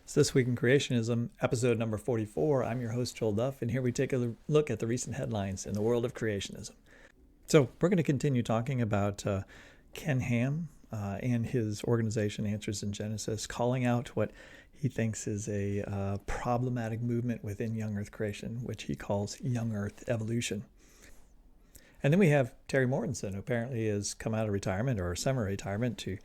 It's This Week in Creationism, episode number 44. I'm your host, Joel Duff, and here we take a look at the recent headlines in the world of creationism. So we're going to continue talking about Ken Ham and his organization, Answers in Genesis, calling out what he thinks is a problematic movement within young Earth creation, which he calls young Earth evolution. And then we have Terry Mortenson, who apparently has come out of retirement or semi-retirement to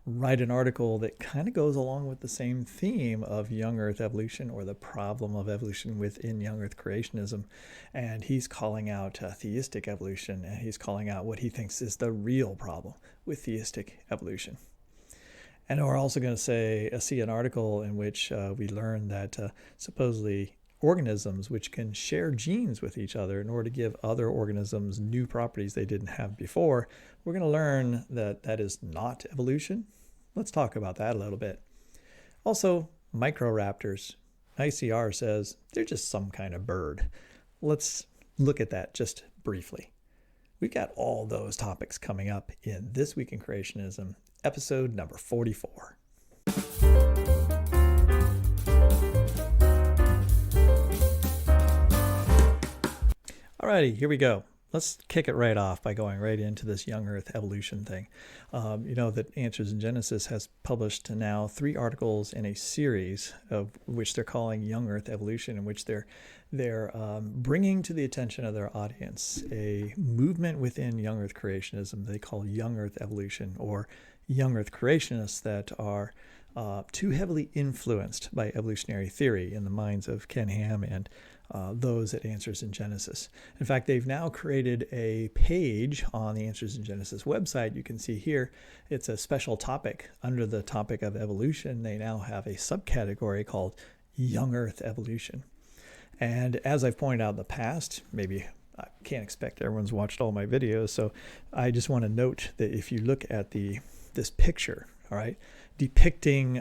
write an article that kind of goes along with the same theme of young Earth evolution, or the problem of evolution within young Earth creationism. And he's calling out theistic evolution, and he's calling out what he thinks is the real problem with theistic evolution. And we're also going to see an article in which we learn that supposedly organisms which can share genes with each other in order to give other organisms new properties they didn't have before, we're going to learn that that is not evolution. Let's talk about that a little bit. Also, Microraptors. ICR says they're just some kind of bird. Let's look at that just briefly. We've got all those topics coming up in This Week in Creationism, episode number 44. Alrighty, here we go. Let's kick it right off by going right into this young Earth evolution thing. You know that Answers in Genesis has published now 3 articles in a series of which they're calling Young Earth Evolution, in which they're bringing to the attention of their audience a movement within young Earth creationism they call Young Earth Evolution, or young Earth creationists that are too heavily influenced by evolutionary theory in the minds of Ken Ham and those at Answers in Genesis. In fact, they've now created a page on the Answers in Genesis website. You can see here, it's a special topic. Under the topic of evolution, they now have a subcategory called Young Earth Evolution. And as I've pointed out in the past, maybe I can't expect everyone's watched all my videos, so I just want to note that if you look at this picture, all right, depicting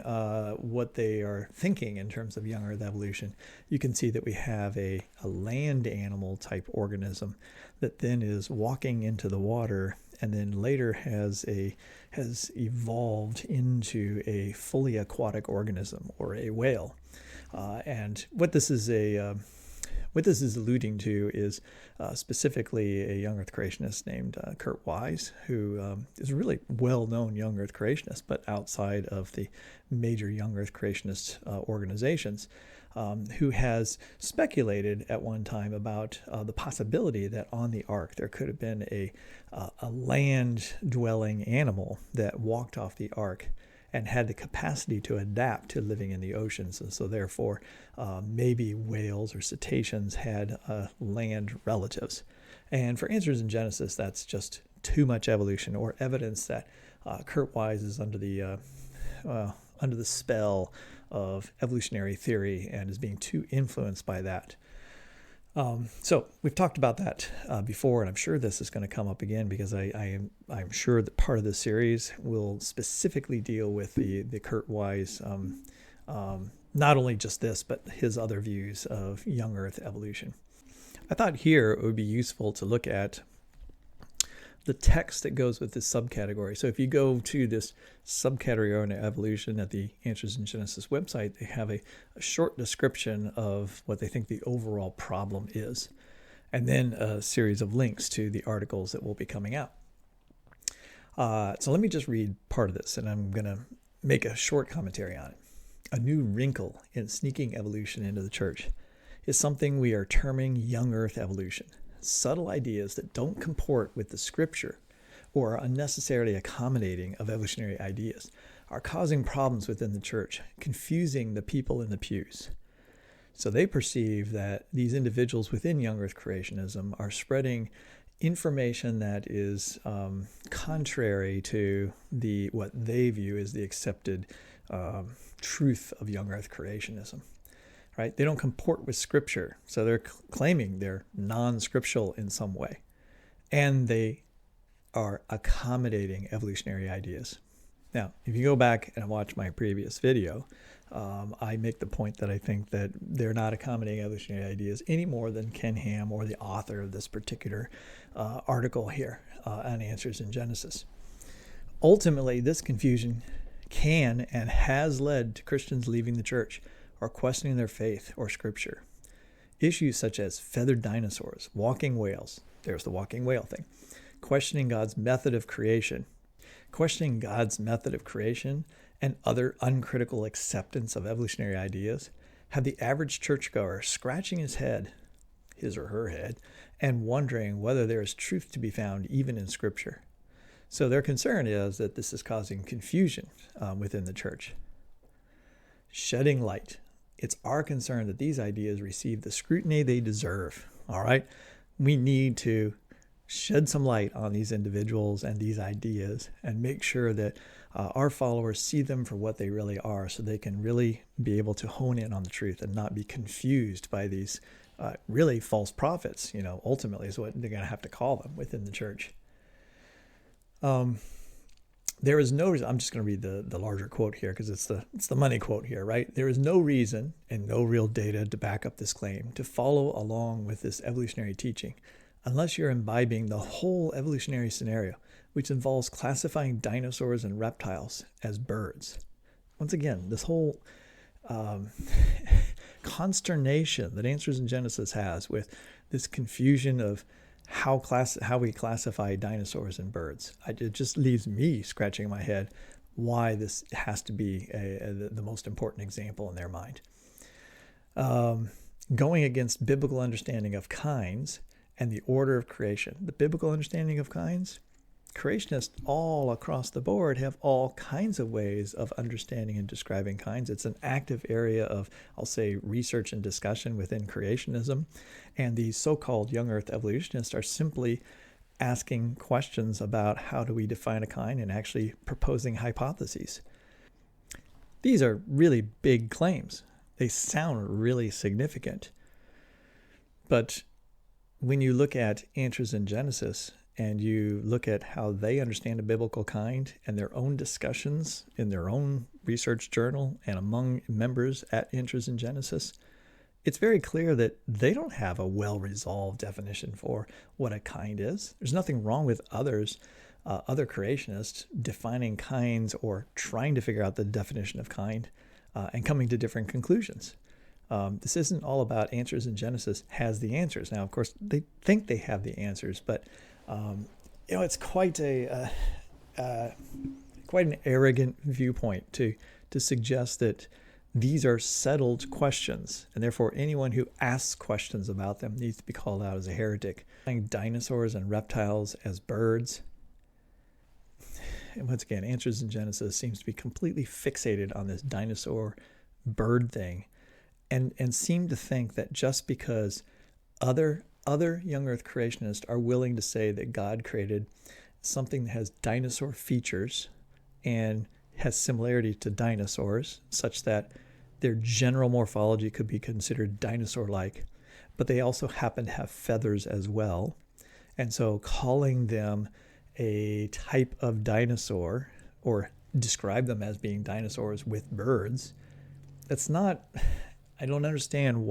what they are thinking in terms of young Earth evolution, you can see that we have a land animal type organism that then is walking into the water, and then later has evolved into a fully aquatic organism, or a whale. And what this is alluding to is specifically a young Earth creationist named Kurt Wise, who is a really well-known young Earth creationist, but outside of the major young Earth creationist organizations, who has speculated at one time about the possibility that on the ark there could have been a land-dwelling animal that walked off the ark and had the capacity to adapt to living in the oceans. And so therefore, maybe whales or cetaceans had land relatives. And for Answers in Genesis, that's just too much evolution, or evidence that Kurt Wise is under the spell of evolutionary theory and is being too influenced by that. So we've talked about that before, and I'm sure this is going to come up again, because I'm sure that part of this series will specifically deal with the Kurt Wise, not only just this, but his other views of young Earth evolution. I thought here it would be useful to look at the text that goes with this subcategory. So if you go to this subcategory on evolution at the Answers in Genesis website, they have a short description of what they think the overall problem is, and then a series of links to the articles that will be coming out. So let me just read part of this, and I'm going to make a short commentary on it. A new wrinkle in sneaking evolution into the church is something we are terming young Earth evolution. Subtle ideas that don't comport with the scripture or are unnecessarily accommodating of evolutionary ideas are causing problems within the church, confusing the people in the pews. So they perceive that these individuals within young Earth creationism are spreading information that is contrary to what they view as the accepted truth of young Earth creationism. Right? They don't comport with scripture, so they're claiming they're non-scriptural in some way, and they are accommodating evolutionary ideas. Now, if you go back and watch my previous video, I make the point that I think that they're not accommodating evolutionary ideas any more than Ken Ham, or the author of this particular article here on Answers in Genesis. Ultimately, this confusion can and has led to Christians leaving the church or questioning their faith or scripture. Issues such as feathered dinosaurs, walking whales, there's the walking whale thing, questioning God's method of creation, and other uncritical acceptance of evolutionary ideas have the average churchgoer scratching his or her head, and wondering whether there is truth to be found even in Scripture. So their concern is that this is causing confusion within the church. Shedding light. It's our concern that these ideas receive the scrutiny they deserve. All right? We need to shed some light on these individuals and these ideas and make sure that our followers see them for what they really are, so they can really be able to hone in on the truth and not be confused by these really false prophets, ultimately is what they're going to have to call them within the church. There is no reason, I'm just going to read the larger quote here because it's the money quote here, right? There is no reason and no real data to back up this claim to follow along with this evolutionary teaching unless you're imbibing the whole evolutionary scenario, which involves classifying dinosaurs and reptiles as birds. Once again, this whole consternation that Answers in Genesis has with this confusion of how we classify dinosaurs and birds. It just leaves me scratching my head why this has to be the most important example in their mind. Going against biblical understanding of kinds and the order of creation. The biblical understanding of kinds, creationists all across the board have all kinds of ways of understanding and describing kinds. It's an active area of, I'll say, research and discussion within creationism. And these so-called young earth evolutionists are simply asking questions about how do we define a kind and actually proposing hypotheses. These are really big claims. They sound really significant. But when you look at Answers in Genesis and you look at how they understand a biblical kind and their own discussions in their own research journal and among members at Answers in Genesis, it's very clear that they don't have a well-resolved definition for what a kind is. There's nothing wrong with other creationists defining kinds or trying to figure out the definition of kind and coming to different conclusions. This isn't all about Answers in Genesis has the answers. Now, of course, they think they have the answers, but it's quite an arrogant viewpoint to suggest that these are settled questions, and therefore anyone who asks questions about them needs to be called out as a heretic. Dinosaurs and reptiles as birds. And once again, Answers in Genesis seems to be completely fixated on this dinosaur bird thing, and seem to think that just because other young earth creationists are willing to say that God created something that has dinosaur features and has similarity to dinosaurs, such that their general morphology could be considered dinosaur-like, but they also happen to have feathers as well. And so calling them a type of dinosaur or describe them as being dinosaurs with birds, that's not, I don't understand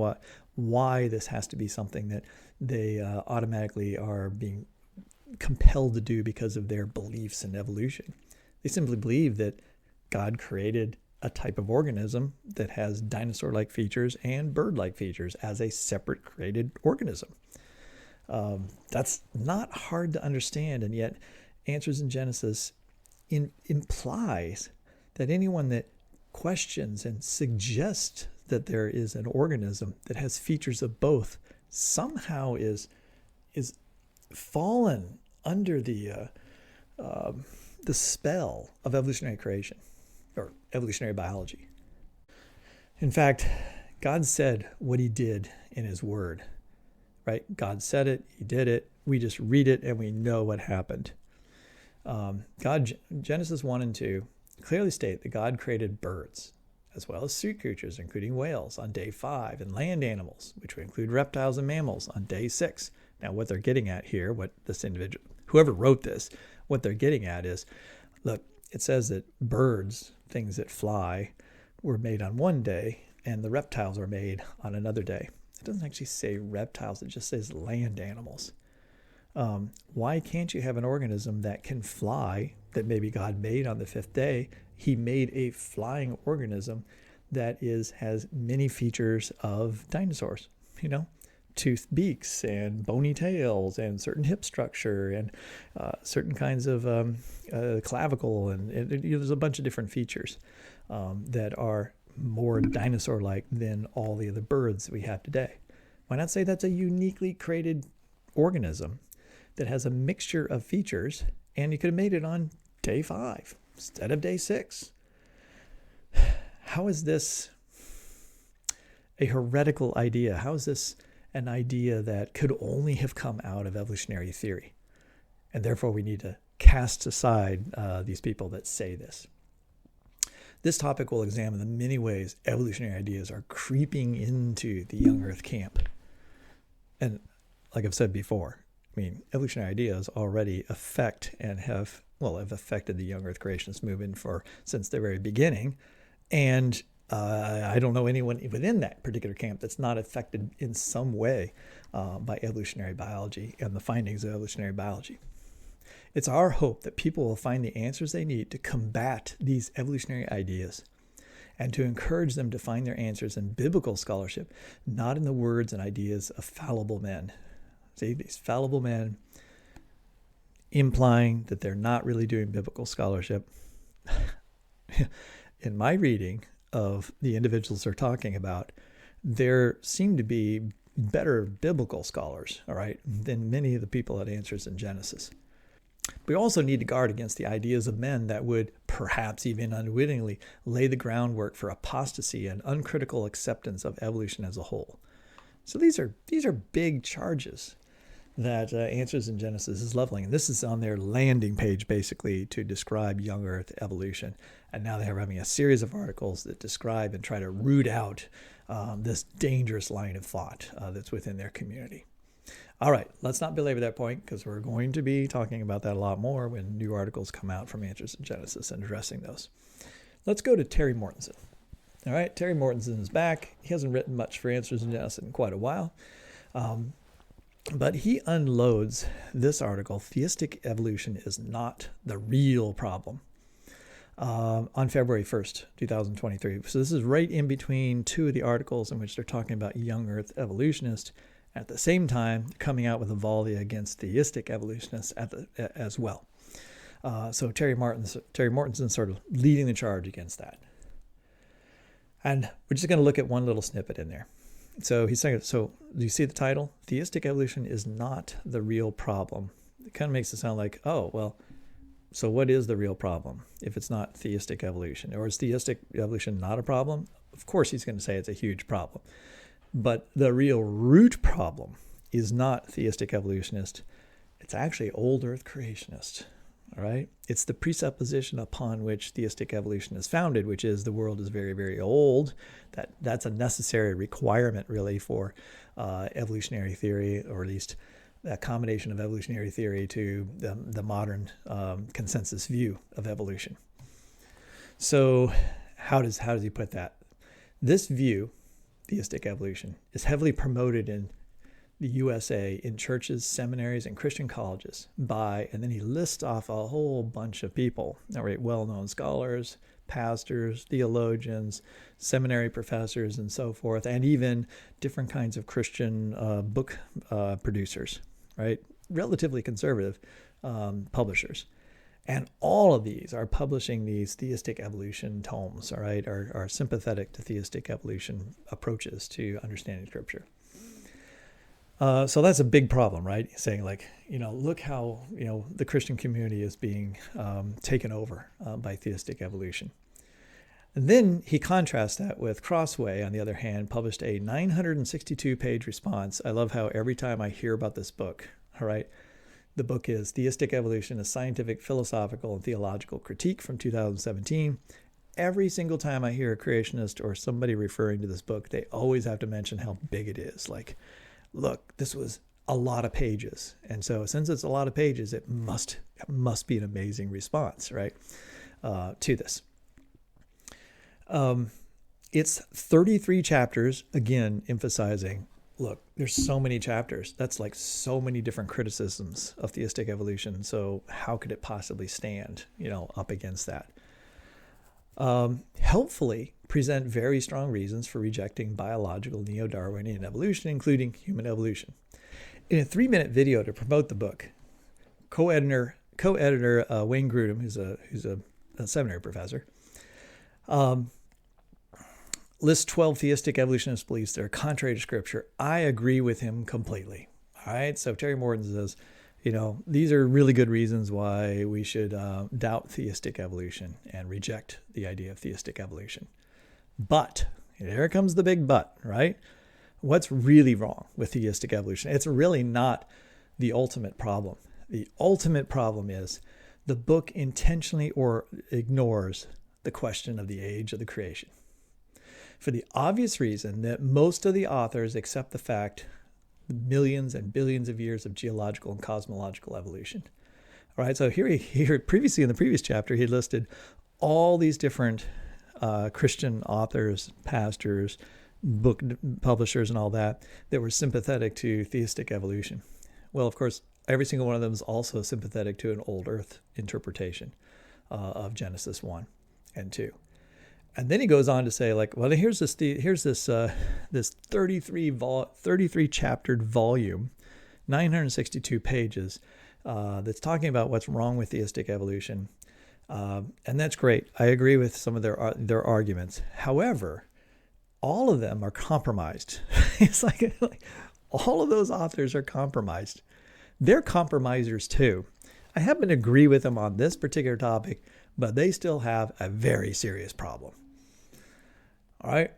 why this has to be something that they automatically are being compelled to do because of their beliefs in evolution. They simply believe that God created a type of organism that has dinosaur-like features and bird-like features as a separate created organism. That's not hard to understand, and yet Answers in Genesis implies that anyone that questions and suggests that there is an organism that has features of both somehow is fallen under the spell of evolutionary creation or evolutionary biology. In fact, God said what he did in his word, right? God said it, he did it. We just read it and we know what happened. Genesis 1 and 2 clearly state that God created birds as well as sea creatures, including whales, on day 5, and land animals, which would include reptiles and mammals, on day 6. Now, what they're getting at here, what this individual, whoever wrote this, what they're getting at is, look, it says that birds, things that fly, were made on one day, and the reptiles were made on another day. It doesn't actually say reptiles, it just says land animals. Why can't you have an organism that can fly, that maybe God made on the 5th day? he made a flying organism that has many features of dinosaurs, toothed beaks and bony tails and certain hip structure and certain kinds of clavicle. And there's a bunch of different features that are more dinosaur-like than all the other birds that we have today. Why not say that's a uniquely created organism that has a mixture of features, and you could have made it on day 5 instead of day 6? How is this a heretical idea? How is this an idea that could only have come out of evolutionary theory? And therefore we need to cast aside these people that say this. This topic will examine the many ways evolutionary ideas are creeping into the young Earth camp. And like I've said before, evolutionary ideas already affect and have affected the young Earth creationist movement since the very beginning. And I don't know anyone within that particular camp that's not affected in some way by evolutionary biology and the findings of evolutionary biology. It's our hope that people will find the answers they need to combat these evolutionary ideas and to encourage them to find their answers in biblical scholarship, not in the words and ideas of fallible men. See, these fallible men implying that they're not really doing biblical scholarship. In my reading of the individuals they're talking about, there seem to be better biblical scholars, all right, than many of the people at Answers in Genesis. We also need to guard against the ideas of men that would, perhaps even unwittingly, lay the groundwork for apostasy and uncritical acceptance of evolution as a whole. So these are big charges that Answers in Genesis is leveling. And this is on their landing page, basically, to describe young Earth evolution. And now they're having a series of articles that describe and try to root out this dangerous line of thought that's within their community. All right, let's not belabor that point, because we're going to be talking about that a lot more when new articles come out from Answers in Genesis and addressing those. Let's go to Terry Mortenson. All right, Terry Mortenson is back. He hasn't written much for Answers in Genesis in quite a while. But he unloads this article, Theistic Evolution is Not the Real Problem, on February 1st, 2023. So this is right in between two of the articles in which they're talking about young Earth evolutionists. At the same time, coming out with a volley against theistic evolutionists as well. So Terry Mortenson sort of leading the charge against that. And we're just going to look at one little snippet in there. So he's saying, so do you see the title? Theistic evolution is not the real problem. It kind of makes it sound like, oh, well, so what is the real problem if it's not theistic evolution? Or is theistic evolution not a problem? Of course he's going to say it's a huge problem. But the real root problem is not theistic evolutionist. It's actually old Earth creationist. All right? It's the presupposition upon which theistic evolution is founded, which is the world is very, very old. That's a necessary requirement, really, for evolutionary theory, or at least a combination of evolutionary theory to the modern consensus view of evolution. So how does he put that? This view, theistic evolution, is heavily promoted in the USA in churches, seminaries, and Christian colleges and then he lists off a whole bunch of people, all right, well-known scholars, pastors, theologians, seminary professors, and so forth, and even different kinds of Christian book producers, right, relatively conservative publishers. And all of these are publishing these theistic evolution tomes, all right, are sympathetic to theistic evolution approaches to understanding Scripture. So that's a big problem, right? Saying like, look how, the Christian community is being taken over by theistic evolution. And then he contrasts that with Crossway, on the other hand, published a 962-page response. I love how every time I hear about this book, all right, the book is Theistic Evolution, a Scientific, Philosophical, and Theological Critique from 2017. Every single time I hear a creationist or somebody referring to this book, they always have to mention how big it is. Like, look, this was a lot of pages. And so since it's a lot of pages, it must be an amazing response, right, to this. It's 33 chapters, again, emphasizing, look, there's so many chapters. That's like so many different criticisms of theistic evolution. So how could it possibly stand, up against that? helpfully present very strong reasons for rejecting biological neo-Darwinian evolution, including human evolution. In a 3-minute video to promote the book, co-editor Wayne Grudem, who's a seminary professor, lists 12 theistic evolutionist beliefs that are contrary to Scripture. I agree with him completely. All right, so Terry Mortenson says, these are really good reasons why we should doubt theistic evolution and reject the idea of theistic evolution. But, here comes the big but, right? What's really wrong with theistic evolution? It's really not the ultimate problem. The ultimate problem is the book intentionally ignores the question of the age of the creation, for the obvious reason that most of the authors accept the fact millions and billions of years of geological and cosmological evolution. All right, so here previously in the previous chapter, he listed all these different Christian authors, pastors, book publishers, and all that were sympathetic to theistic evolution. Well, of course, every single one of them is also sympathetic to an old Earth interpretation of Genesis 1 and 2. And then he goes on to say, here's this 33 chaptered volume, 962 pages, that's talking about what's wrong with theistic evolution, and that's great. I agree with some of their arguments. However, all of them are compromised. It's like all of those authors are compromised. They're compromisers too. I happen to agree with them on this particular topic, but they still have a very serious problem. All right.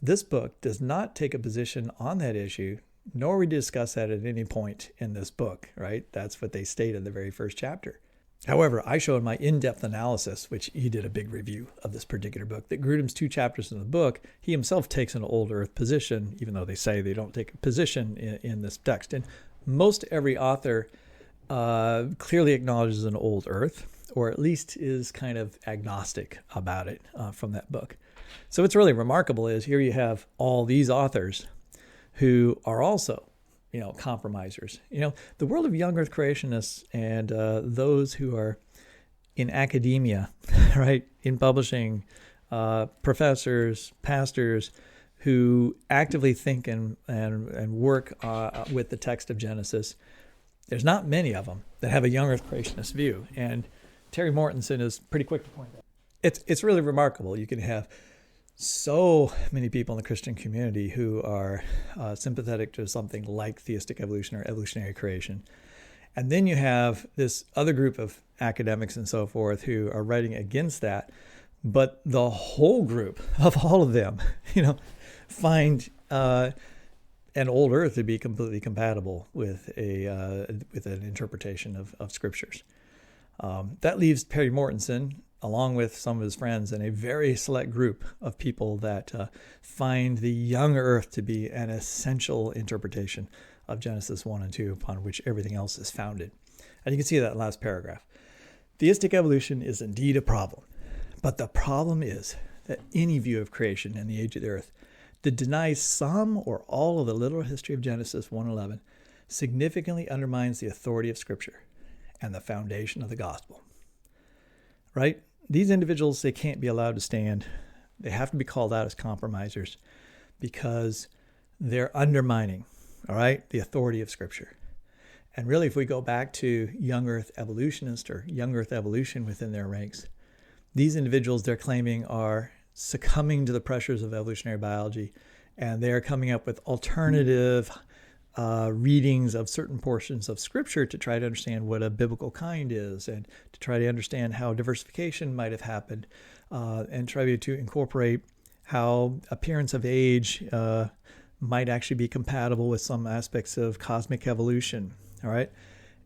This book does not take a position on that issue, nor we discuss that at any point in this book, right? That's what they state in the very first chapter. However, I show in my in-depth analysis, which he did a big review of this particular book, that Grudem's 2 chapters in the book, he himself takes an old Earth position, even though they say they don't take a position in this text. And most every author clearly acknowledges an old Earth, or at least is kind of agnostic about it from that book. So what's really remarkable is here you have all these authors who are also, compromisers. The world of young Earth creationists and those who are in academia, right, in publishing, professors, pastors who actively think and work with the text of Genesis, there's not many of them that have a young Earth creationist view. And Terry Mortenson is pretty quick to point that out. It's really remarkable. You can have so many people in the Christian community who are sympathetic to something like theistic evolution or evolutionary creation. And then you have this other group of academics and so forth who are writing against that. But the whole group of all of them, find an old Earth to be completely compatible with an interpretation of scriptures. That leaves Terry Mortenson, along with some of his friends, and a very select group of people that find the young Earth to be an essential interpretation of Genesis 1 and 2, upon which everything else is founded. And you can see that last paragraph. Theistic evolution is indeed a problem, but the problem is that any view of creation and the age of the Earth that denies some or all of the literal history of Genesis 1:11 significantly undermines the authority of Scripture and the foundation of the gospel. Right? These individuals, they can't be allowed to stand. They have to be called out as compromisers because they're undermining, all right, the authority of Scripture. And really, if we go back to young Earth evolutionists or young Earth evolution within their ranks, these individuals they're claiming are succumbing to the pressures of evolutionary biology, and they're coming up with alternative readings of certain portions of Scripture to try to understand what a biblical kind is and to try to understand how diversification might have happened and try to incorporate how appearance of age might actually be compatible with some aspects of cosmic evolution. All right.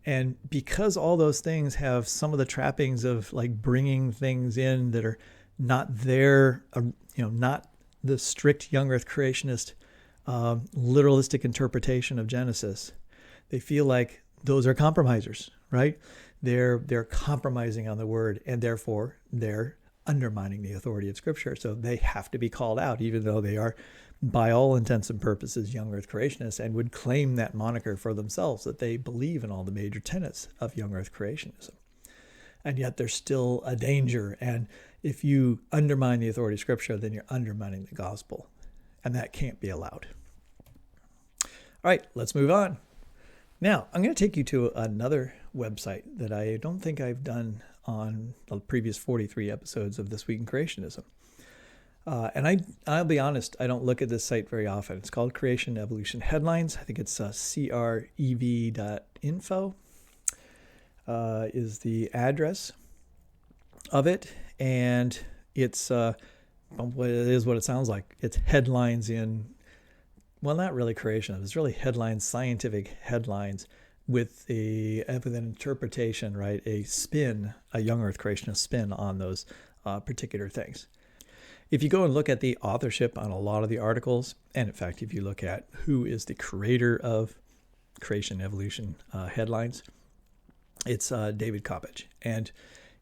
And because all those things have some of the trappings of bringing things in that are not there, not the strict young Earth creationist literalistic interpretation of Genesis, they feel like those are compromisers, right? They're compromising on the word, and therefore they're undermining the authority of Scripture. So they have to be called out, even though they are, by all intents and purposes, young Earth creationists and would claim that moniker for themselves, that they believe in all the major tenets of young Earth creationism. and yet there's still a danger. And if you undermine the authority of Scripture, then you're undermining the gospel, and that can't be allowed. All right, let's move on. Now, I'm going to take you to another website that I don't think I've done on the previous 43 episodes of This Week in Creationism. And I'll be honest, I don't look at this site very often. It's called Creation Evolution Headlines. I think it's crev.info is the address of it. And it's it is what it sounds like. It's headlines in, well, not really creation. It's really headlines, scientific headlines with an interpretation, right? A spin, a young earth creationist spin on those particular things. If you go and look at the authorship on a lot of the articles, and in fact, if you look at who is the creator of Creation Evolution headlines, it's David Coppage. And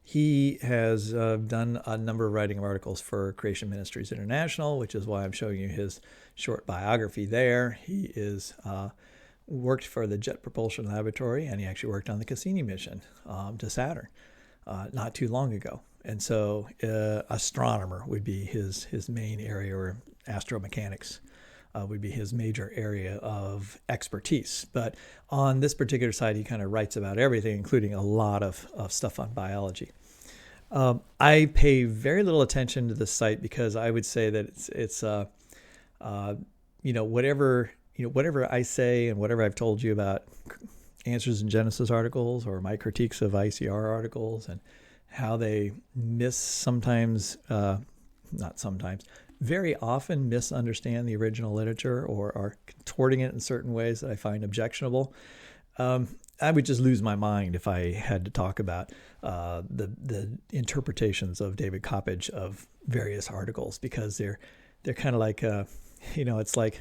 he has done a number of writing of articles for Creation Ministries International, which is why I'm showing you his short biography there. He is worked for the Jet Propulsion Laboratory, and he actually worked on the Cassini mission to Saturn not too long ago. And so astronomer would be his main area, or astromechanics would be his major area of expertise. But on this particular site, he kind of writes about everything, including a lot of stuff on biology. I pay very little attention to this site because I would say that it's whatever I say and whatever I've told you about Answers in Genesis articles or my critiques of ICR articles and how they very often misunderstand the original literature or are contorting it in certain ways that I find objectionable. I would just lose my mind if I had to talk about the interpretations of David Coppage of various articles, because they're kind of like, it's like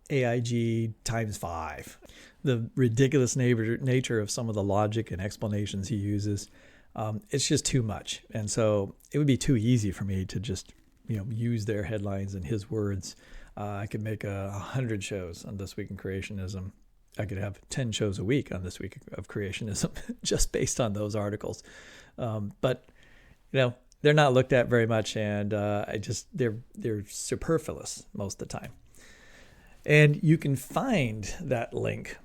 AIG times 5. The ridiculous nature of some of the logic and explanations he uses, it's just too much. And so it would be too easy for me to just, use their headlines and his words. I could make 100 shows on This Week in Creationism. I could have 10 shows a week on This Week of Creationism just based on those articles. But they're not looked at very much, and they're superfluous most of the time. And you can find that link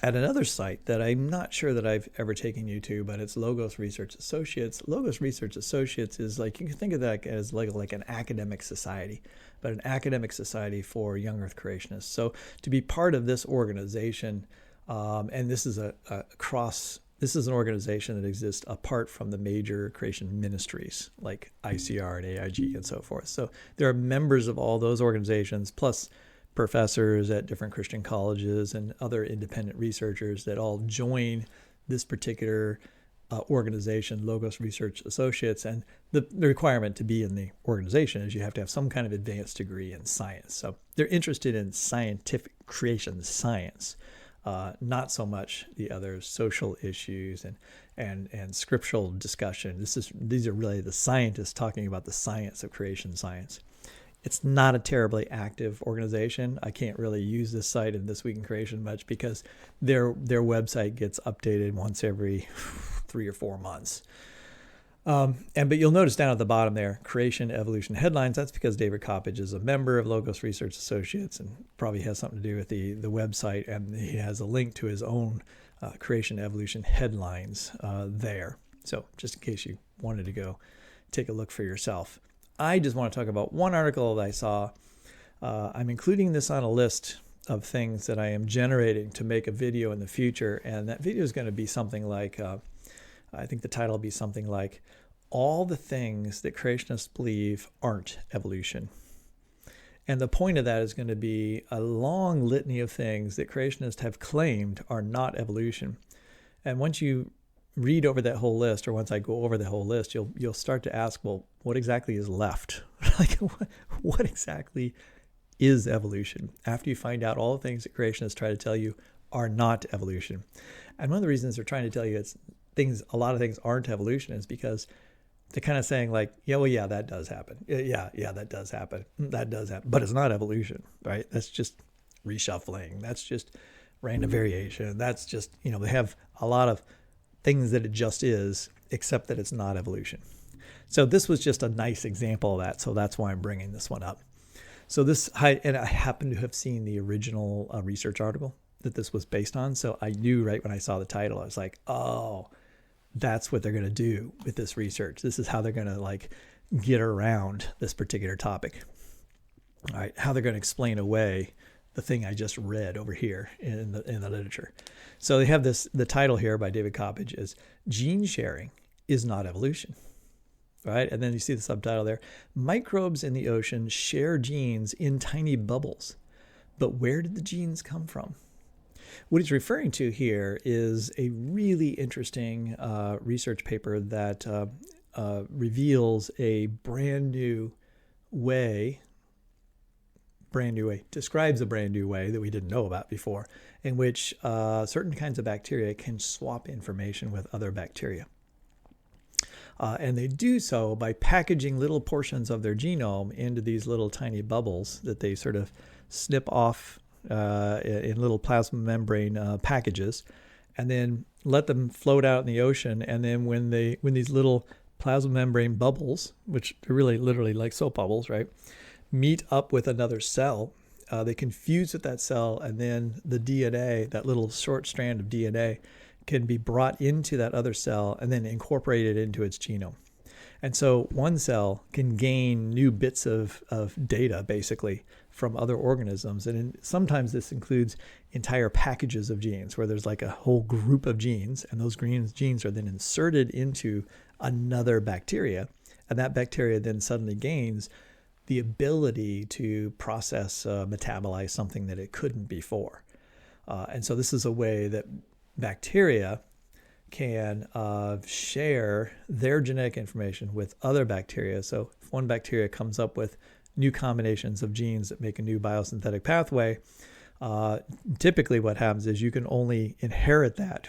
at another site that I'm not sure that I've ever taken you to, but it's Logos Research Associates. Logos Research Associates is like, you can think of that as like an academic society, but an academic society for young earth creationists. So to be part of this organization, and this is this is an organization that exists apart from the major creation ministries like ICR and AIG and so forth. So there are members of all those organizations, plus professors at different Christian colleges and other independent researchers that all join this particular organization, Logos Research Associates. And the requirement to be in the organization is you have to have some kind of advanced degree in science. So they're interested in scientific creation science, not so much the other social issues and scriptural discussion. These are really the scientists talking about the science of creation science. It's not a terribly active organization. I can't really use this site in This Week in Creation much because their website gets updated once every 3 or 4 months. But you'll notice down at the bottom there, Creation Evolution Headlines. That's because David Coppage is a member of Logos Research Associates and probably has something to do with the website. And he has a link to his own Creation Evolution Headlines there. So just in case you wanted to go take a look for yourself. I just want to talk about one article that I saw. I'm including this on a list of things that I am generating to make a video in the future. And that video is going to be something like, I think the title will be something like, All the Things That Creationists Believe Aren't Evolution. And the point of that is going to be a long litany of things that creationists have claimed are not evolution. And once you read over that whole list, or once I go over the whole list, you'll start to ask, well, what exactly is left? Like, what exactly is evolution? After you find out all the things that creationists try to tell you are not evolution. And one of the reasons they're trying to tell you a lot of things aren't evolution is because they're kind of saying like, yeah, that does happen. Yeah, that does happen. That does happen. But it's not evolution, right? That's just reshuffling. That's just random variation. That's just, they have a lot of things that it just is, except that it's not evolution. So this was just a nice example of that. So that's why I'm bringing this one up. So and I happen to have seen the original research article that this was based on. So I knew right when I saw the title, I was like, oh, that's what they're going to do with this research. This is how they're going to like get around this particular topic. All right, how they're going to explain away the thing I just read over here in the literature. So they have the title here by David Coppage is Gene Sharing is Not Evolution. Right? And then you see the subtitle there. Microbes in the ocean share genes in tiny bubbles. But where did the genes come from? What he's referring to here is a really interesting research paper that reveals a brand new way, describes a brand new way that we didn't know about before, in which certain kinds of bacteria can swap information with other bacteria. And they do so by packaging little portions of their genome into these little tiny bubbles that they sort of snip off in little plasma membrane packages, and then let them float out in the ocean. And then when these little plasma membrane bubbles, which are really literally like soap bubbles, right, meet up with another cell, they can fuse with that cell, and then the DNA, that little short strand of DNA, can be brought into that other cell and then incorporated into its genome. And so one cell can gain new bits of data, basically, from other organisms. And sometimes this includes entire packages of genes, where there's like a whole group of genes, and those genes are then inserted into another bacteria. And that bacteria then suddenly gains the ability to process, metabolize something that it couldn't before. And so this is a way that bacteria can share their genetic information with other bacteria. So if one bacteria comes up with new combinations of genes that make a new biosynthetic pathway, typically what happens is you can only inherit that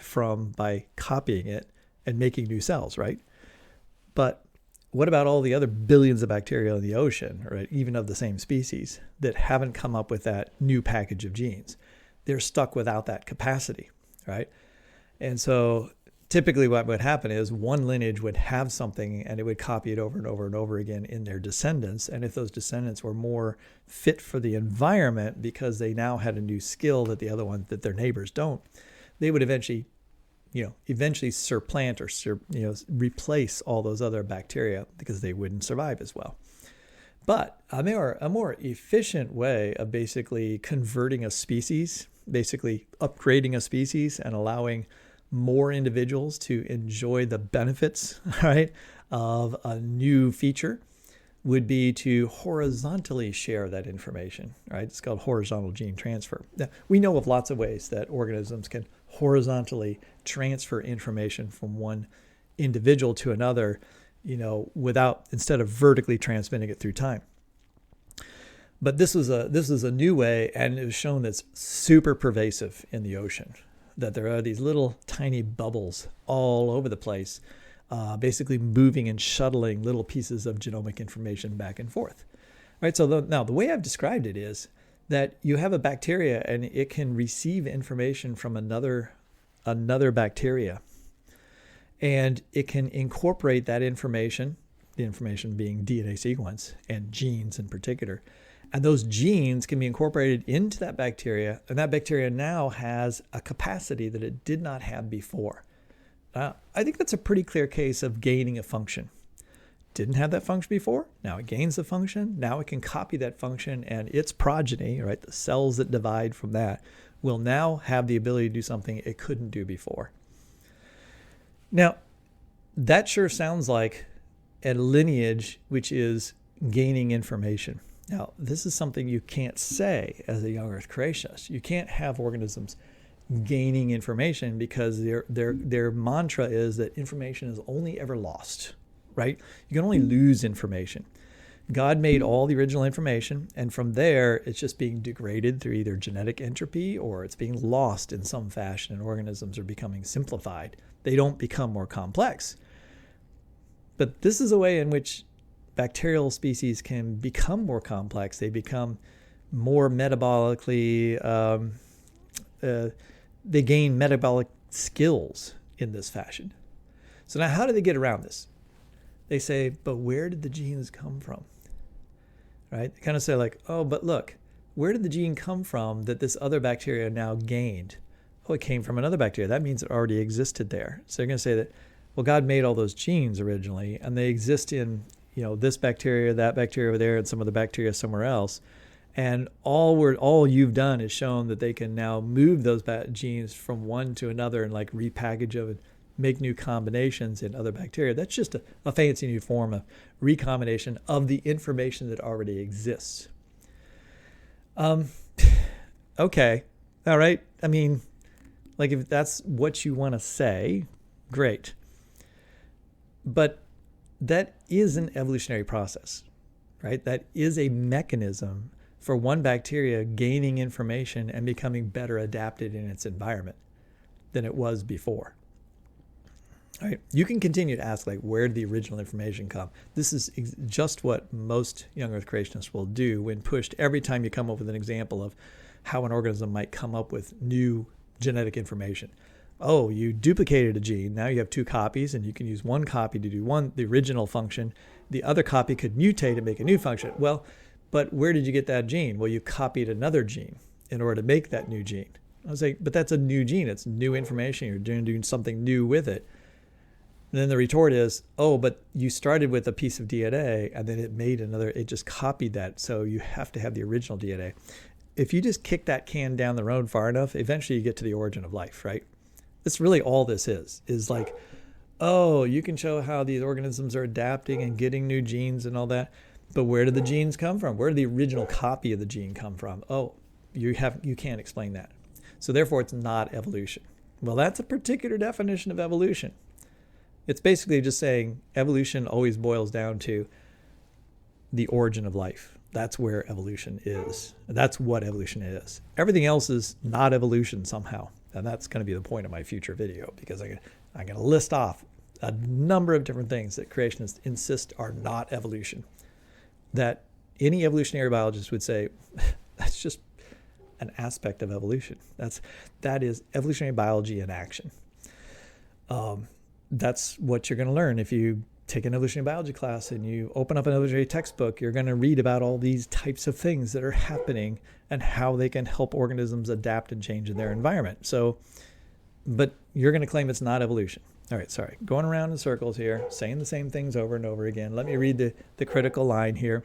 by copying it and making new cells, right? But what about all the other billions of bacteria in the ocean, right, even of the same species, that haven't come up with that new package of genes? They're stuck without that capacity, right? And so typically what would happen is one lineage would have something and it would copy it over and over and over again in their descendants. And if those descendants were more fit for the environment because they now had a new skill that the other ones, that their neighbors don't, they would eventually supplant or replace all those other bacteria because they wouldn't survive as well. But a more efficient way of basically converting a species, basically upgrading a species and allowing more individuals to enjoy the benefits, right, of a new feature would be to horizontally share that information, right? It's called horizontal gene transfer. Now, we know of lots of ways that organisms can horizontally transfer information from one individual to another, instead of vertically transmitting it through time. But this is a new way, and it was shown that's super pervasive in the ocean, that there are these little tiny bubbles all over the place, basically moving and shuttling little pieces of genomic information back and forth. Right. So now the way I've described it is that you have a bacteria and it can receive information from another bacteria, and it can incorporate that information, the information being DNA sequence and genes in particular. And those genes can be incorporated into that bacteria, and that bacteria now has a capacity that it did not have before. I think that's a pretty clear case of gaining a function. Didn't have that function before, now it gains the function. Now it can copy that function, and its progeny, right, the cells that divide from that, will now have the ability to do something it couldn't do before. Now, that sure sounds like a lineage which is gaining information. Now, this is something you can't say as a young Earth creationist. You can't have organisms gaining information because their mantra is that information is only ever lost, right? You can only lose information. God made all the original information, and from there, it's just being degraded through either genetic entropy or it's being lost in some fashion, and organisms are becoming simplified. They don't become more complex. But this is a way in which bacterial species can become more complex. They become more metabolically, they gain metabolic skills in this fashion. So now how do they get around this? They say, but where did the genes come from? Right? They kind of say like, oh, but look, where did the gene come from that this other bacteria now gained? Oh, it came from another bacteria. That means it already existed there. So they're going to say that, well, God made all those genes originally, and they exist in, this bacteria, that bacteria over there, and some other bacteria somewhere else. And all you've done is shown that they can now move those genes from one to another and like repackage them and make new combinations in other bacteria. That's just a fancy new form of recombination of the information that already exists. Okay. All right. I mean, like if that's what you want to say, great. But that is an evolutionary process, right? That is a mechanism for one bacteria gaining information and becoming better adapted in its environment than it was before. All right. You can continue to ask, like, where did the original information come? This is just what most young Earth creationists will do when pushed every time you come up with an example of how an organism might come up with new genetic information. Oh, you duplicated a gene. Now you have two copies, and you can use one copy to do the original function. The other copy could mutate and make a new function. Well, but where did you get that gene? Well, you copied another gene in order to make that new gene. I was like, but that's a new gene. It's new information. You're doing something new with it. And then the retort is, oh, but you started with a piece of DNA and then it just copied that. So you have to have the original DNA. If you just kick that can down the road far enough, eventually you get to the origin of life, right? That's really all this is like, oh, you can show how these organisms are adapting and getting new genes and all that. But where did the genes come from? Where did the original copy of the gene come from? Oh, you can't explain that. So therefore, it's not evolution. Well, that's a particular definition of evolution. It's basically just saying evolution always boils down to the origin of life. That's where evolution is. That's what evolution is. Everything else is not evolution somehow. And that's going to be the point of my future video, because I'm going to list off a number of different things that creationists insist are not evolution, that any evolutionary biologist would say, that's just an aspect of evolution. That is evolutionary biology in action. That's what you're going to learn if you take an evolutionary biology class and you open up an evolutionary textbook. You're going to read about all these types of things that are happening and how they can help organisms adapt and change in their environment. So, but you're going to claim it's not evolution. All right, sorry. Going around in circles here, saying the same things over and over again. Let me read the critical line here.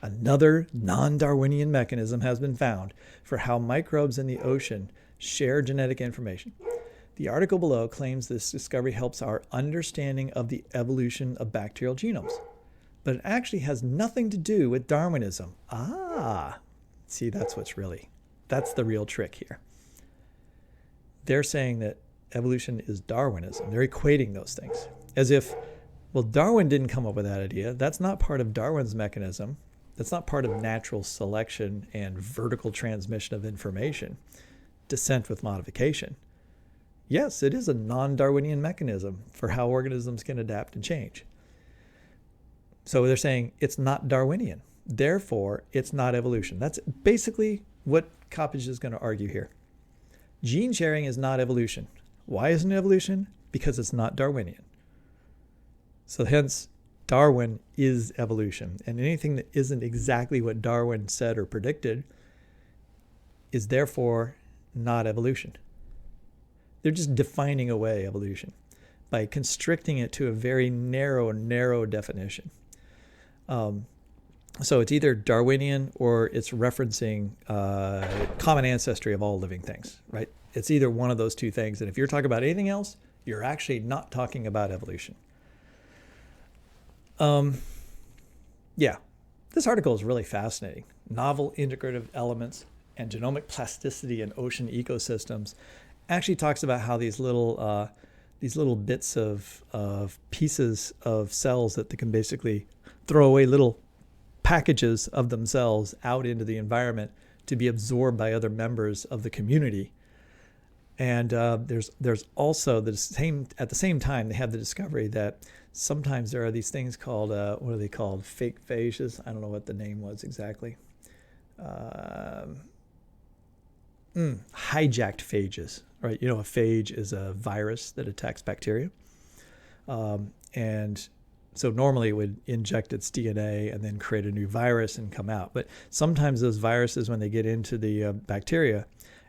Another non-Darwinian mechanism has been found for how microbes in the ocean share genetic information. The article below claims this discovery helps our understanding of the evolution of bacterial genomes, but it actually has nothing to do with Darwinism. See, that's the real trick here. They're saying that evolution is Darwinism. They're equating those things as if, well, Darwin didn't come up with that idea. That's not part of Darwin's mechanism. That's not part of natural selection and vertical transmission of information, descent with modification. Yes, it is a non-Darwinian mechanism for how organisms can adapt and change. So they're saying it's not Darwinian. Therefore, it's not evolution. That's basically what Coppage is going to argue here. Gene sharing is not evolution. Why isn't it evolution? Because it's not Darwinian. So hence, Darwin is evolution. And anything that isn't exactly what Darwin said or predicted is therefore not evolution. They're just defining away evolution by constricting it to a very narrow definition. So it's either Darwinian or it's referencing common ancestry of all living things, right? It's either one of those two things. And if you're talking about anything else, you're actually not talking about evolution. Yeah, this article is really fascinating. Novel integrative elements and genomic plasticity in ocean ecosystems actually talks about how these little bits of pieces of cells that they can basically throw away, little packages of themselves out into the environment to be absorbed by other members of the community. And there's also at the same time they have the discovery that sometimes there are these things called what are they called? Fake phages. I don't know what the name was exactly. hijacked phages, right? You know, a phage is a virus that attacks bacteria. And so normally it would inject its DNA and then create a new virus and come out. But sometimes those viruses, when they get into the bacteria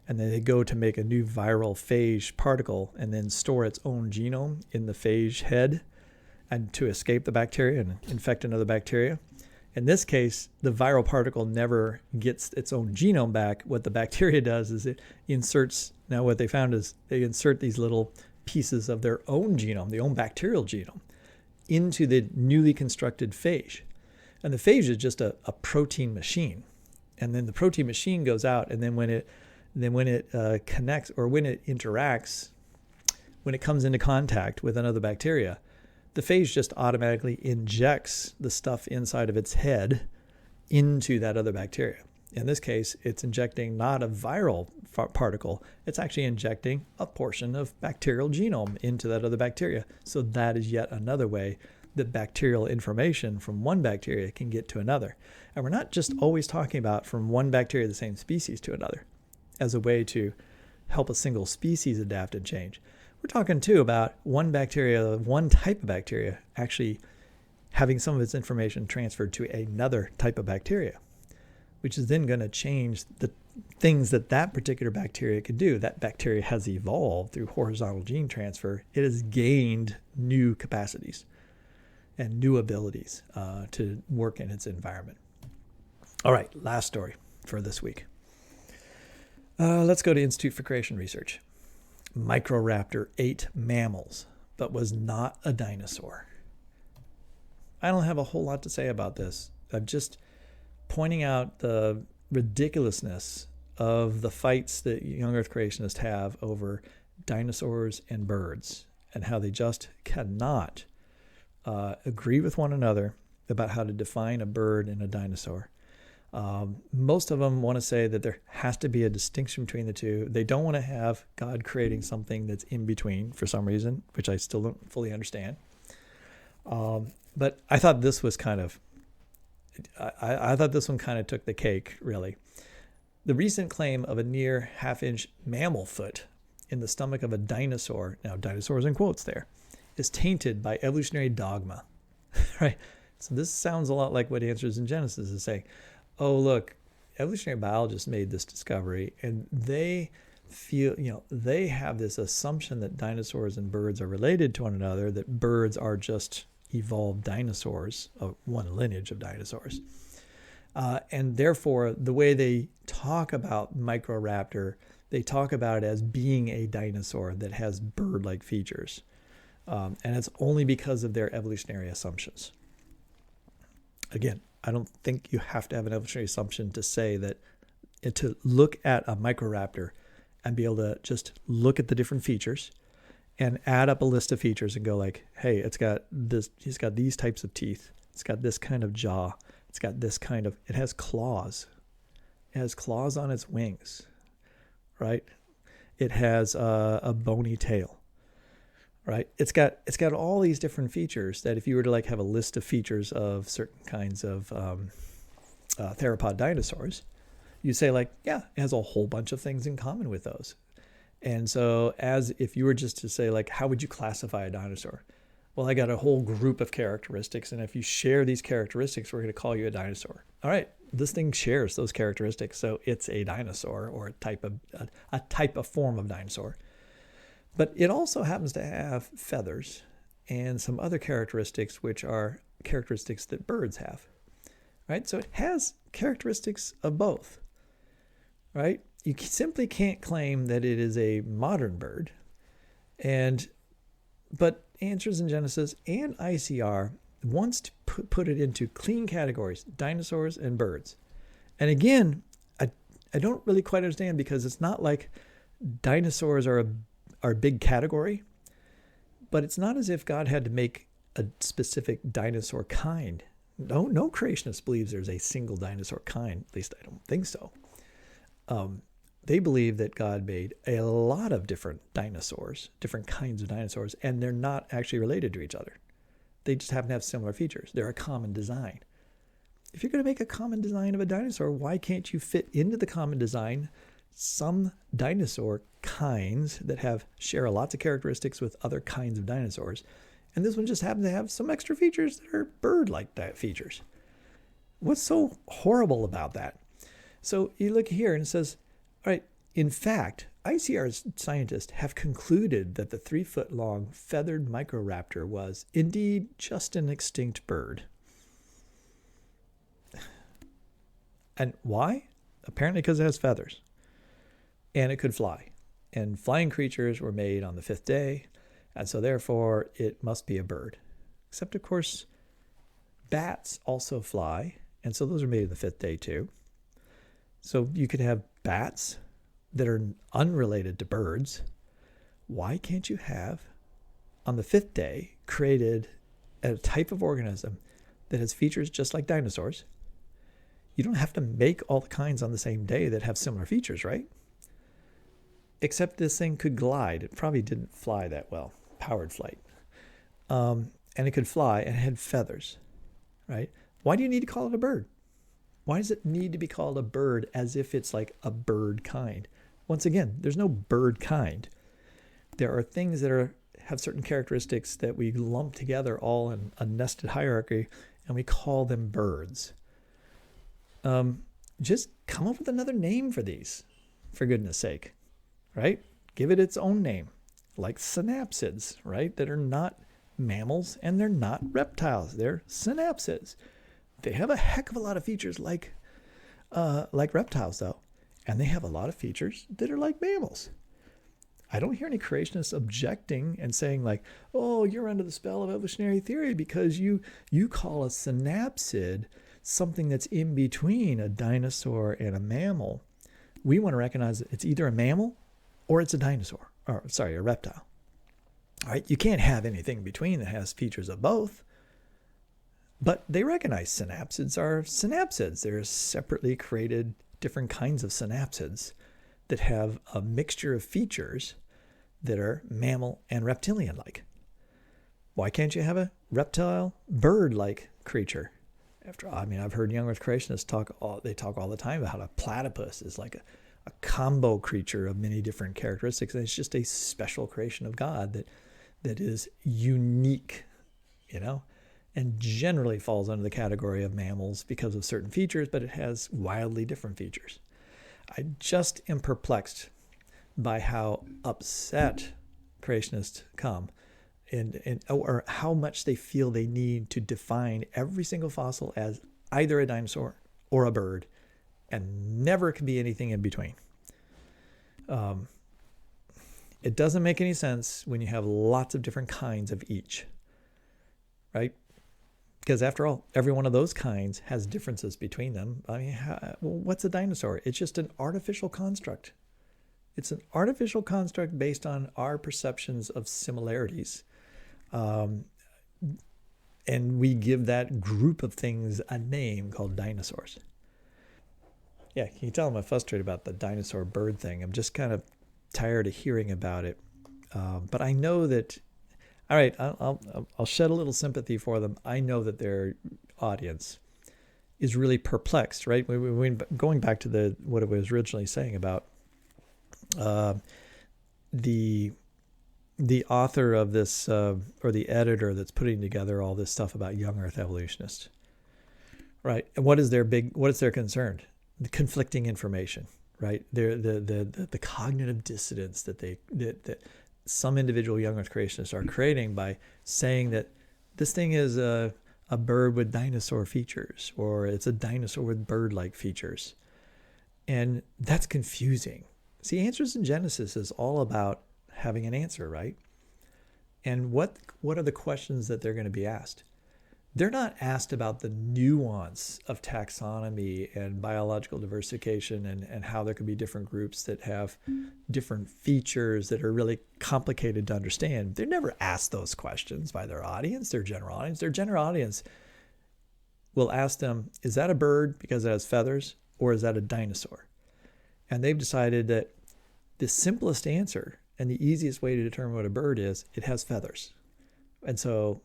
and then they go to make a new viral phage particle and then store its own genome in the phage head and to escape the bacteria and infect another bacteria. In this case, the viral particle never gets its own genome back. What the bacteria does is it inserts, now what they found is they insert these little pieces of their own genome, the own bacterial genome, into the newly constructed phage. And the phage is just a protein machine. And then the protein machine goes out, and then when it connects, or when it interacts, when it comes into contact with another bacteria, the phage just automatically injects the stuff inside of its head into that other bacteria. In this case, it's injecting not a viral particle, it's actually injecting a portion of bacterial genome into that other bacteria. So that is yet another way that bacterial information from one bacteria can get to another. And we're not just always talking about from one bacteria of the same species to another as a way to help a single species adapt and change. We're talking too about one bacteria, one type of bacteria, actually having some of its information transferred to another type of bacteria, which is then going to change the things that that particular bacteria could do. That bacteria has evolved through horizontal gene transfer. It has gained new capacities and new abilities to work in its environment. All right, last story for this week. Let's go to Institute for Creation Research. Microraptor ate mammals, but was not a dinosaur. I don't have a whole lot to say about this. I'm just pointing out the ridiculousness of the fights that young Earth creationists have over dinosaurs and birds, and how they just cannot agree with one another about how to define a bird and a dinosaur. Most of them want to say that there has to be a distinction between the two. They don't want to have God creating something that's in between for some reason, which I still don't fully understand. But I thought this was I thought this one kind of took the cake, really. The recent claim of a near half-inch mammal foot in the stomach of a dinosaur, now dinosaurs in quotes there, is tainted by evolutionary dogma, right? So this sounds a lot like what Answers in Genesis is saying. Oh, look, evolutionary biologists made this discovery, and they feel, they have this assumption that dinosaurs and birds are related to one another, that birds are just evolved dinosaurs, of one lineage of dinosaurs. And therefore, the way they talk about Microraptor, they talk about it as being a dinosaur that has bird-like features. And it's only because of their evolutionary assumptions. Again, I don't think you have to have an evolutionary assumption to say that, to look at a Microraptor and be able to just look at the different features and add up a list of features and go like, hey, it's got these types of teeth. It's got this kind of jaw. It's got this kind of, it has claws. It has claws on its wings, right? It has a bony tail, right? It's got all these different features that if you were to like have a list of features of certain kinds of theropod dinosaurs, you say like, yeah, it has a whole bunch of things in common with those. And so as if you were just to say like, how would you classify a dinosaur? Well, I got a whole group of characteristics, and if you share these characteristics, we're going to call you a dinosaur. All right, this thing shares those characteristics, so it's a dinosaur, or a type of form of dinosaur. But it also happens to have feathers and some other characteristics, which are characteristics that birds have, right? So it has characteristics of both, right? You simply can't claim that it is a modern bird, but Answers in Genesis and ICR wants to put it into clean categories, dinosaurs and birds. And again, I don't really quite understand, because it's not like dinosaurs are a big category, but it's not as if God had to make a specific dinosaur kind. No creationist believes there's a single dinosaur kind. At least I don't think so. They believe that God made a lot of different dinosaurs, different kinds of dinosaurs, and they're not actually related to each other. They just happen to have similar features. They're a common design. If you're going to make a common design of a dinosaur, why can't you fit into the common design some dinosaur kinds that share lots of characteristics with other kinds of dinosaurs. And this one just happens to have some extra features that are bird-like features. What's so horrible about that? So you look here and it says, all right, in fact, ICR scientists have concluded that the 3-foot-long feathered Microraptor was indeed just an extinct bird. And why? Apparently because it has feathers. And it could fly. And flying creatures were made on the 5th day. And so therefore, it must be a bird. Except, of course, bats also fly. And so those are made on the 5th day too. So you could have bats that are unrelated to birds. Why can't you have, on the 5th day, created a type of organism that has features just like dinosaurs? You don't have to make all the kinds on the same day that have similar features, right? Except this thing could glide. It probably didn't fly that well, powered flight. And it could fly and it had feathers, right? Why do you need to call it a bird? Why does it need to be called a bird as if it's like a bird kind? Once again, there's no bird kind. There are things that have certain characteristics that we lump together all in a nested hierarchy, and we call them birds. Just come up with another name for these, for goodness sake, right? Give it its own name, like synapsids, right? That are not mammals and they're not reptiles. They're synapsids. They have a heck of a lot of features like reptiles, though. And they have a lot of features that are like mammals. I don't hear any creationists objecting and saying like, oh, you're under the spell of evolutionary theory because you call a synapsid something that's in between a dinosaur and a mammal. We want to recognize that it's either a mammal or it's a dinosaur, or sorry, a reptile. All right, you can't have anything in between that has features of both. But they recognize synapsids are synapsids. They're separately created different kinds of synapsids that have a mixture of features that are mammal and reptilian-like. Why can't you have a reptile, bird-like creature? I've heard YoungEarth creationists talk all the time about how a platypus is like a combo creature of many different characteristics. And it's just a special creation of God that is unique, and generally falls under the category of mammals because of certain features, but it has wildly different features. I just am perplexed by how upset creationists come or how much they feel they need to define every single fossil as either a dinosaur or a bird, and never can be anything in between. It doesn't make any sense when you have lots of different kinds of each, right? Because after all, every one of those kinds has differences between them. What's a dinosaur? It's just an artificial construct. It's an artificial construct based on our perceptions of similarities. And we give that group of things a name called dinosaurs. Yeah, can you tell I'm frustrated about the dinosaur bird thing? I'm just kind of tired of hearing about it. But I know that, all right, I'll shed a little sympathy for them. I know that their audience is really perplexed, right? Going back to what it was originally saying about the author of this, or the editor that's putting together all this stuff about YoungEarth Evolutionists, right? And what is their concern? The conflicting information, right? The cognitive dissonance that some individual YoungEarth creationists are creating by saying that this thing is a bird with dinosaur features, or it's a dinosaur with bird-like features. And that's confusing. See, Answers in Genesis is all about having an answer, right? And what are the questions that they're going to be asked? They're not asked about the nuance of taxonomy and biological diversification and how there could be different groups that have different features that are really complicated to understand. They're never asked those questions by their audience, their general audience. Their general audience will ask them, is that a bird because it has feathers, or is that a dinosaur? And they've decided that the simplest answer and the easiest way to determine what a bird is, it has feathers. And so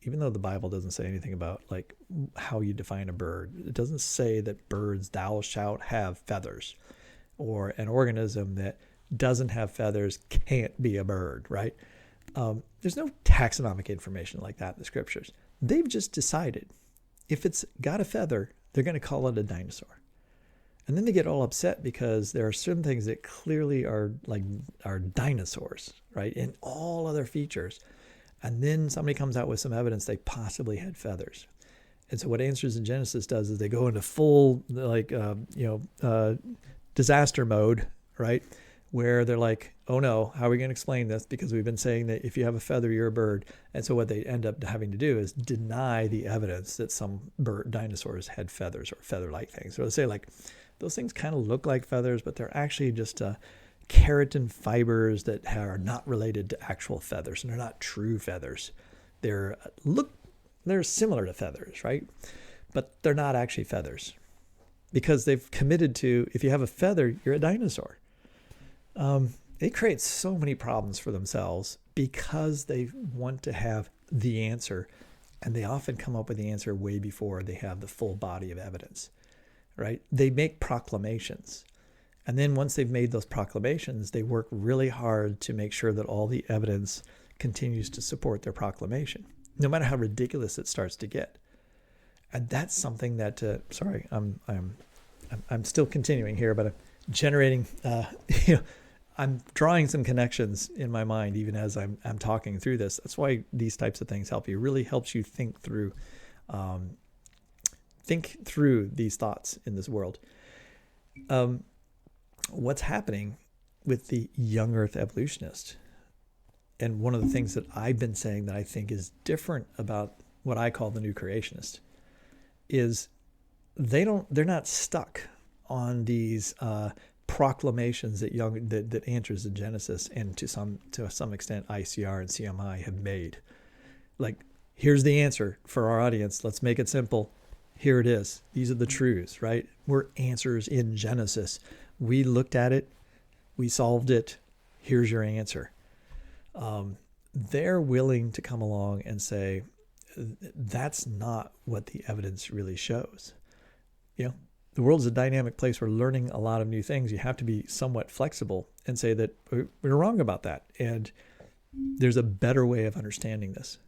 even though the Bible doesn't say anything about like how you define a bird, it doesn't say that birds thou shalt have feathers, or an organism that doesn't have feathers can't be a bird, right? There's no taxonomic information like that in the scriptures. They've just decided if it's got a feather, they're going to call it a dinosaur. And then they get all upset because there are certain things that clearly are dinosaurs, right? And all other features. And then somebody comes out with some evidence they possibly had feathers. And so what Answers in Genesis does is they go into full disaster mode, right? Where they're like, oh no, how are we going to explain this? Because we've been saying that if you have a feather, you're a bird. And so what they end up having to do is deny the evidence that some dinosaurs had feathers or feather-like things. So they say like, those things kind of look like feathers, but they're actually just keratin fibers that are not related to actual feathers, and they're not true feathers. They're similar to feathers, right? But they're not actually feathers because they've committed to, if you have a feather, you're a dinosaur. They create so many problems for themselves because they want to have the answer, and they often come up with the answer way before they have the full body of evidence, right? They make proclamations. And then once they've made those proclamations, they work really hard to make sure that all the evidence continues to support their proclamation, no matter how ridiculous it starts to get. And that's something that, I'm still continuing here, but I'm generating, I'm drawing some connections in my mind, even as I'm talking through this. That's why these types of things help you. It really helps you think through these thoughts in this world. What's happening with the young Earth evolutionist, and one of the things that I've been saying that I think is different about what I call the new creationist, is they're not stuck on these proclamations that Answers in Genesis and to some extent ICR and CMI have made. Like, here's the answer for our audience. Let's make it simple. Here it is. These are the truths, right? We're Answers in Genesis. We looked at it. We solved it. Here's your answer. They're willing to come along and say, that's not what the evidence really shows. The world is a dynamic place. We're learning a lot of new things. You have to be somewhat flexible and say that we're wrong about that. And there's a better way of understanding this.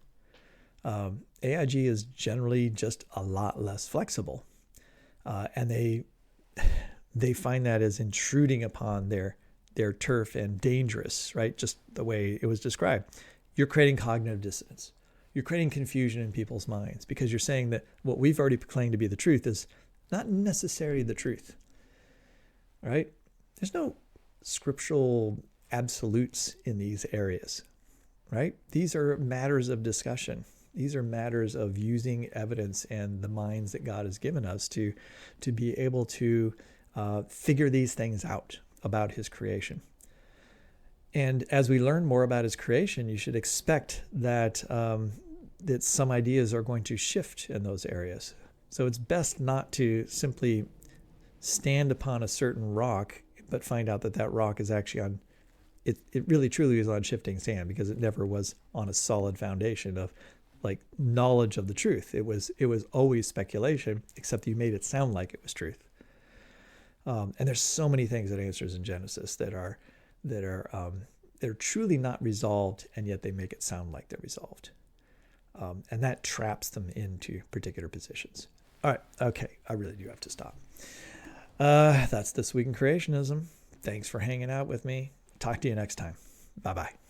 AIG is generally just a lot less flexible. And they find that as intruding upon their turf and dangerous, right? Just the way it was described. You're creating cognitive dissonance. You're creating confusion in people's minds because you're saying that what we've already proclaimed to be the truth is not necessarily the truth, right? There's no scriptural absolutes in these areas, right? These are matters of discussion. These are matters of using evidence and the minds that God has given us to be able to figure these things out about his creation. And as we learn more about his creation, you should expect that that some ideas are going to shift in those areas. So it's best not to simply stand upon a certain rock, but find out that rock is actually on, it really truly is on shifting sand, because it never was on a solid foundation of like knowledge of the truth. It was always speculation, except you made it sound like it was truth. And there's so many things that Answers in Genesis that are they're truly not resolved, and yet they make it sound like they're resolved. And that traps them into particular positions. All right. Okay. I really do have to stop. That's This Week in Creationism. Thanks for hanging out with me. Talk to you next time. Bye-bye.